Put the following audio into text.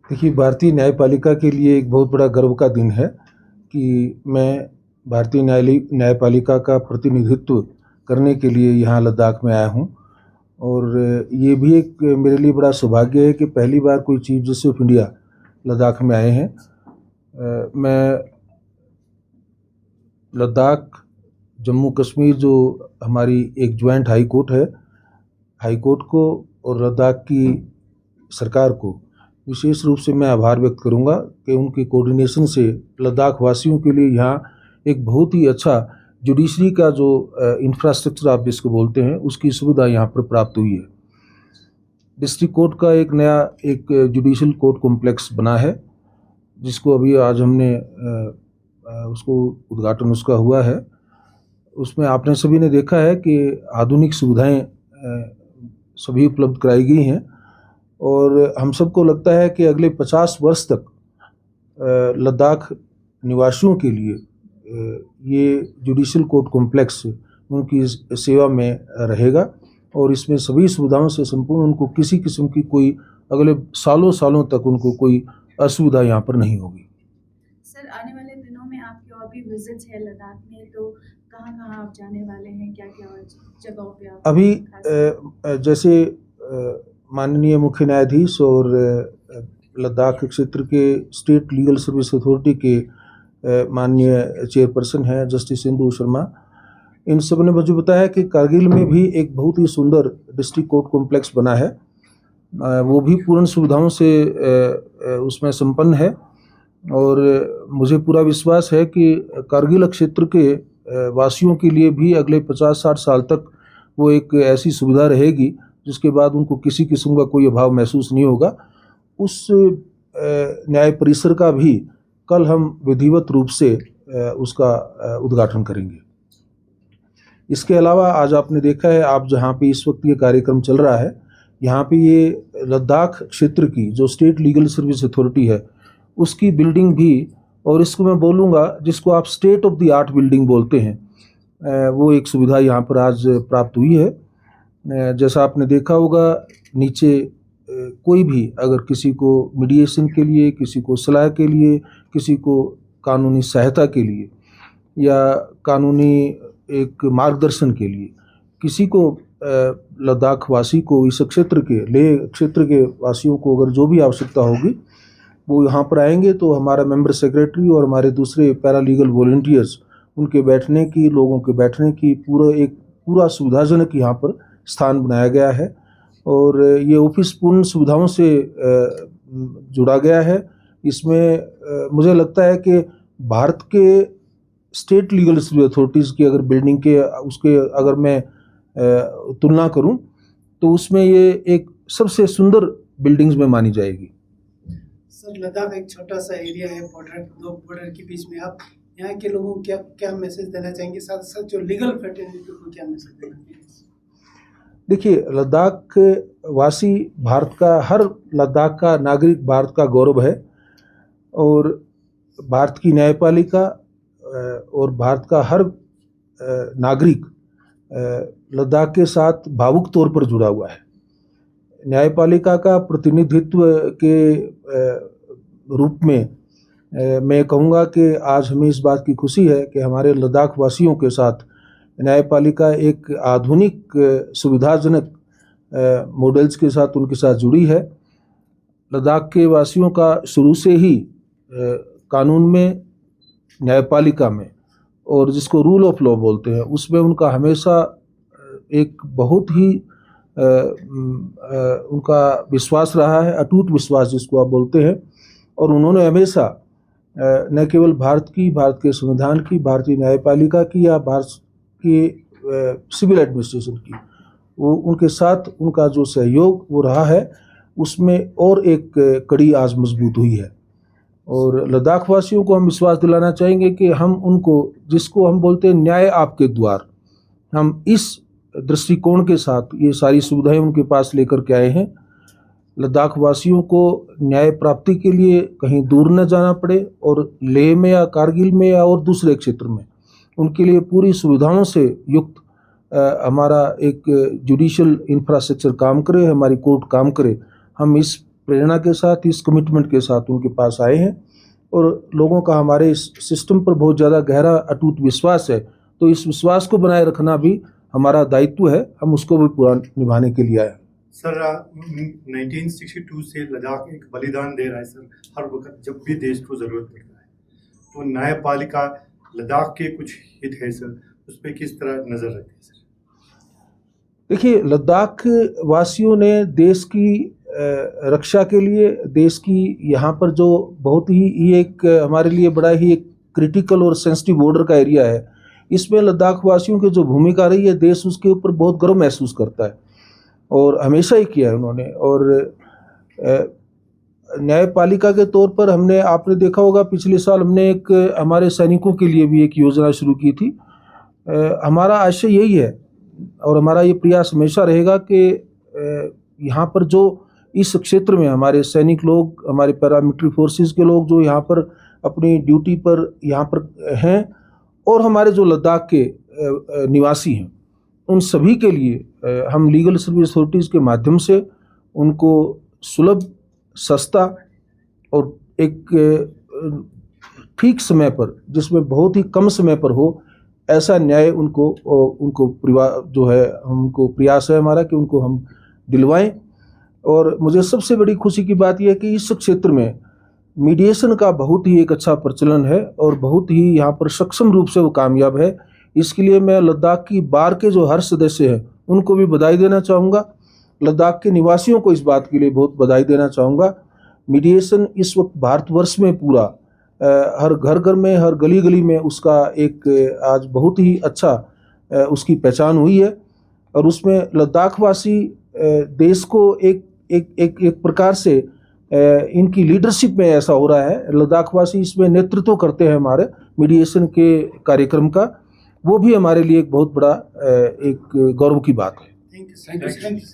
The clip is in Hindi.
देखिए, भारतीय न्यायपालिका के लिए एक बहुत बड़ा गर्व का दिन है कि मैं भारतीय न्यायपालिका का प्रतिनिधित्व करने के लिए यहाँ लद्दाख में आया हूँ। और ये भी एक मेरे लिए बड़ा सौभाग्य है कि पहली बार कोई chief justice of India Ladakh में आए हैं। मैं लद्दाख, जम्मू कश्मीर जो हमारी एक ज्वाइंट हाई कोर्ट है, हाई कोर्ट को और लद्दाख की सरकार को विशेष रूप से मैं आभार व्यक्त करूंगा कि उनके कोऑर्डिनेशन से लद्दाख वासियों के लिए यहाँ एक बहुत ही अच्छा जुडिशरी का जो इंफ्रास्ट्रक्चर आप जिसको बोलते हैं उसकी सुविधा यहाँ पर प्राप्त हुई है। डिस्ट्रिक्ट कोर्ट का एक नया एक जुडिशल कोर्ट कॉम्प्लेक्स बना है, जिसको अभी आज हमने उसको उद्घाटन उसका हुआ है। उसमें आपने सभी ने देखा है कि आधुनिक सुविधाएं सभी उपलब्ध कराई गई हैं और हम सबको लगता है कि अगले 50 वर्ष तक लद्दाख निवासियों के लिए ये जुडिशल कोर्ट कॉम्प्लेक्स उनकी सेवा में रहेगा और इसमें सभी सुविधाओं से संपूर्ण उनको किसी किस्म की कोई अगले सालों सालों तक उनको कोई असुविधा यहाँ पर नहीं होगी। सर, आने वाले दिनों में आपके और भी विजिट्स है लद्दाख में, तो कहाँ कहाँ आप जाने वाले हैं, क्या क्या जगहों पे आप अभी जैसे माननीय मुख्य न्यायाधीश और लद्दाख क्षेत्र के स्टेट लीगल सर्विस अथॉरिटी के माननीय चेयरपर्सन हैं जस्टिस इंदु शर्मा, इन सब ने मुझे बताया कि कारगिल में भी एक बहुत ही सुंदर डिस्ट्रिक्ट कोर्ट कॉम्प्लेक्स बना है। वो भी पूर्ण सुविधाओं से उसमें संपन्न है और मुझे पूरा विश्वास है कि कारगिल क्षेत्र के वासियों के लिए भी अगले 50-60 साल तक वो एक ऐसी सुविधा रहेगी जिसके बाद उनको किसी किस्म का कोई अभाव महसूस नहीं होगा। उस न्याय परिसर का भी कल हम विधिवत रूप से उसका उद्घाटन करेंगे। इसके अलावा आज आपने देखा है, आप जहाँ पे इस वक्त ये कार्यक्रम चल रहा है, यहाँ पे ये लद्दाख क्षेत्र की जो स्टेट लीगल सर्विस अथॉरिटी है उसकी बिल्डिंग भी, और इसको मैं बोलूँगा जिसको आप state of the art building बोलते हैं, वो एक सुविधा यहाँ पर आज प्राप्त हुई है। जैसा आपने देखा होगा, नीचे कोई भी अगर किसी को मीडिएशन के लिए, किसी को सलाह के लिए, किसी को कानूनी सहायता के लिए या कानूनी एक मार्गदर्शन के लिए, किसी को लद्दाख वासी को, इस क्षेत्र के लेह क्षेत्र के वासियों को अगर जो भी आवश्यकता होगी वो यहाँ पर आएंगे तो हमारा मेंबर सेक्रेटरी और हमारे दूसरे पैरालीगल वॉलंटियर्स उनके बैठने की, लोगों के बैठने की पूरा सुविधाजनक यहाँ पर स्थान बनाया गया है और ये ऑफिस पूर्ण सुविधाओं से जुड़ा गया है। इसमें मुझे लगता है कि भारत के स्टेट लीगल अथॉरिटीज़ की अगर बिल्डिंग के उसके अगर मैं तुलना करूं तो उसमें ये एक सबसे सुंदर बिल्डिंग्स में मानी जाएगी। सर, लद्दाख एक छोटा सा एरिया है, दो बॉर्डर के बीच में, आप यहाँ के लोगों को क्या मैसेज देना चाहेंगे, साथ साथ जो लीगल फ्रेटर्निटी को क्या मैसेज देना चाहेंगे? देखिए, लद्दाख वासी भारत का, हर लद्दाख का नागरिक भारत का गौरव है और भारत की न्यायपालिका और भारत का हर नागरिक लद्दाख के साथ भावुक तौर पर जुड़ा हुआ है। न्यायपालिका का प्रतिनिधित्व के रूप में मैं कहूँगा कि आज हमें इस बात की खुशी है कि हमारे लद्दाख वासियों के साथ न्यायपालिका एक आधुनिक सुविधाजनक मॉडल्स के साथ उनके साथ जुड़ी है। लद्दाख के वासियों का शुरू से ही कानून में, न्यायपालिका में और जिसको रूल ऑफ लॉ बोलते हैं उसमें उनका हमेशा एक बहुत ही उनका विश्वास रहा है, अटूट विश्वास जिसको आप बोलते हैं। और उन्होंने हमेशा न केवल भारत के संविधान की, भारतीय न्यायपालिका की या भारत के सिविल एडमिनिस्ट्रेशन की, वो उनके साथ उनका जो सहयोग वो रहा है उसमें और एक कड़ी आज मजबूत हुई है। और लद्दाख वासियों को हम विश्वास दिलाना चाहेंगे कि हम उनको, जिसको हम बोलते हैं न्याय आपके द्वार, हम इस दृष्टिकोण के साथ ये सारी सुविधाएं उनके पास लेकर के आए हैं। लद्दाख वासियों को न्याय प्राप्ति के लिए कहीं दूर न जाना पड़े और लेह में या कारगिल में या और दूसरे क्षेत्र में उनके लिए पूरी सुविधाओं से युक्त हमारा एक जुडिशल इंफ्रास्ट्रक्चर काम करे, हमारी कोर्ट काम करे। हम इस प्रेरणा के साथ, इस कमिटमेंट के साथ उनके पास आए हैं और लोगों का हमारे इस सिस्टम पर बहुत ज़्यादा गहरा अटूट विश्वास है। तो इस विश्वास को बनाए रखना भी हमारा दायित्व है, हम उसको भी पूरा निभाने के लिए आए हैं। सर 1962 से लद्दाख एक बलिदान दे रहा है सर, हर वक्त जब भी देश को ज़रूरत पड़ता है। तो न्यायपालिका लद्दाख के कुछ हित है सर, उस पर किस तरह नज़र रखते हैं सर? देखिए, लद्दाख वासियों ने देश की रक्षा के लिए, देश की यहाँ पर जो बहुत ही ये एक हमारे लिए बड़ा ही एक क्रिटिकल और सेंसिटिव बॉर्डर का एरिया है, इसमें लद्दाख वासियों की जो भूमिका रही है, देश उसके ऊपर बहुत गर्व महसूस करता है और हमेशा ही किया है उन्होंने। और न्यायपालिका के तौर पर हमने, आपने देखा होगा पिछले साल हमने एक हमारे सैनिकों के लिए भी एक योजना शुरू की थी। हमारा आशय यही है और हमारा ये प्रयास हमेशा रहेगा कि यहाँ पर जो इस क्षेत्र में हमारे सैनिक लोग, हमारे पैरामिलिट्री फोर्सेस के लोग जो यहाँ पर अपनी ड्यूटी पर यहाँ पर हैं और हमारे जो लद्दाख के निवासी हैं, उन सभी के लिए हम लीगल सर्विस अथॉरिटीज़ के माध्यम से उनको सुलभ, सस्ता और एक ठीक समय पर, जिसमें बहुत ही कम समय पर हो, ऐसा न्याय उनको परिवार जो है, उनको प्रयास है हमारा कि उनको हम दिलवाएं। और मुझे सबसे बड़ी खुशी की बात यह है कि इस क्षेत्र में मीडिएशन का बहुत ही एक अच्छा प्रचलन है और बहुत ही यहाँ पर सक्षम रूप से वो कामयाब है। इसके लिए मैं लद्दाख की बार के जो हर सदस्य हैं उनको भी बधाई देना चाहूँगा, लद्दाख के निवासियों को इस बात के लिए बहुत बधाई देना चाहूँगा। मीडिएशन इस वक्त भारतवर्ष में पूरा हर घर घर में, हर गली गली में उसका एक आज बहुत ही अच्छा उसकी पहचान हुई है और उसमें लद्दाखवासी देश को एक प्रकार से इनकी लीडरशिप में ऐसा हो रहा है, लद्दाखवासी इसमें नेतृत्व करते हैं हमारे मीडिएशन के कार्यक्रम का, वो भी हमारे लिए एक बहुत बड़ा एक गौरव की बात है। Thank you.